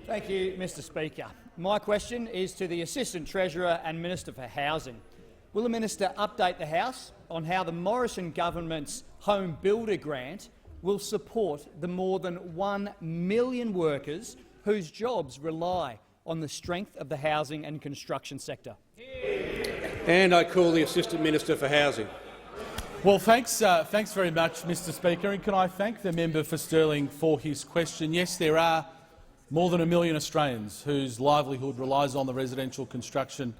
Thank you, Mr Speaker. My question is to the Assistant Treasurer and Minister for Housing. Will the Minister update the House on how the Morrison government's Home Builder Grant will support the more than 1 million workers whose jobs rely on the strength of the housing and construction sector? And I call the Assistant Minister for Housing. Well, thanks very much, Mr Speaker, and can I thank the member for Stirling for his question. Yes, there are more than 1 million Australians whose livelihood relies on the residential construction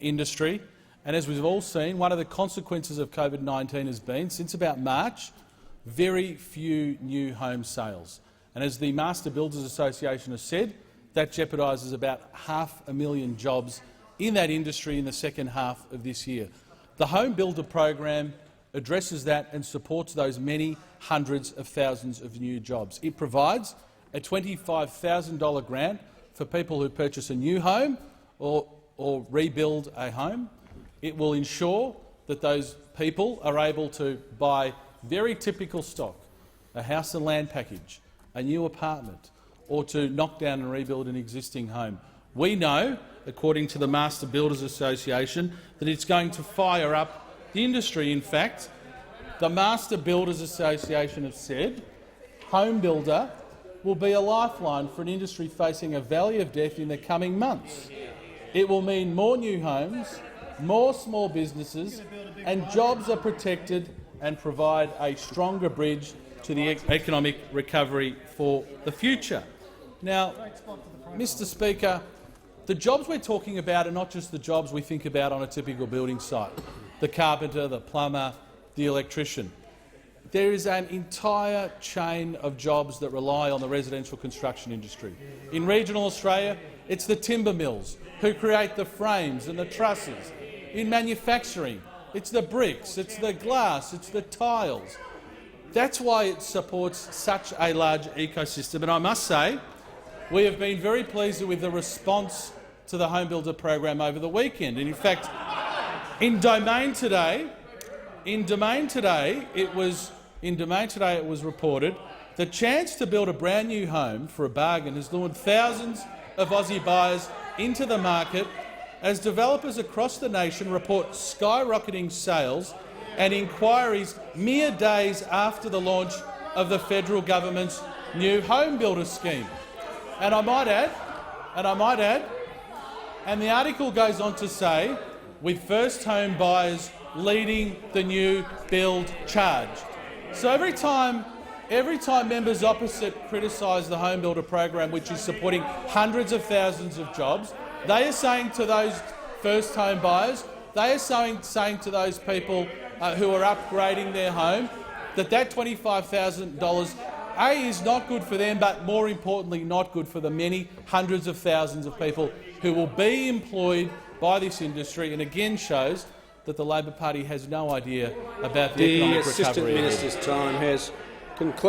industry. And as we've all seen, one of the consequences of COVID-19 has been, since about March, very few new home sales. And as the Master Builders Association has said, that jeopardises about 500,000 jobs in that industry in the second half of this year. The Home Builder program addresses that and supports those many hundreds of thousands of new jobs. It provides a $25,000 grant for people who purchase a new home or rebuild a home. It will ensure that those people are able to buy very typical stock, a house and land package, a new apartment, or to knock down and rebuild an existing home. We know, according to the Master Builders Association, that it's going to fire up the industry. In fact, the Master Builders Association have said Home Builder will be a lifeline for an industry facing a valley of death in the coming months. It will mean more new homes, more small businesses, and jobs are protected and provide a stronger bridge to the economic recovery for the future. Now, Mr Speaker, the jobs we're talking about are not just the jobs we think about on a typical building site, the carpenter, the plumber, the electrician. There is an entire chain of jobs that rely on the residential construction industry. In regional Australia, it's the timber mills who create the frames and the trusses. In manufacturing, it's the bricks, it's the glass, it's the tiles. That's why it supports such a large ecosystem. And I must say, we have been very pleased with the response to the Home Builder program over the weekend. And in fact, in Domain today, it was reported the chance to build a brand new home for a bargain has lured thousands of Aussie buyers into the market as developers across the nation report skyrocketing sales and inquiries mere days after the launch of the federal government's new home builder scheme. And I might add, and the article goes on to say, with first home buyers leading the new build charge. So every time members opposite criticise the Home Builder program, which is supporting hundreds of thousands of jobs, they are saying to those first home buyers, they are saying to those people who are upgrading their home that $25,000 is not good for them, but more importantly not good for the many hundreds of thousands of people who will be employed by this industry, and again shows that the Labor Party has no idea about the economic recovery. The Assistant Minister's time has concluded.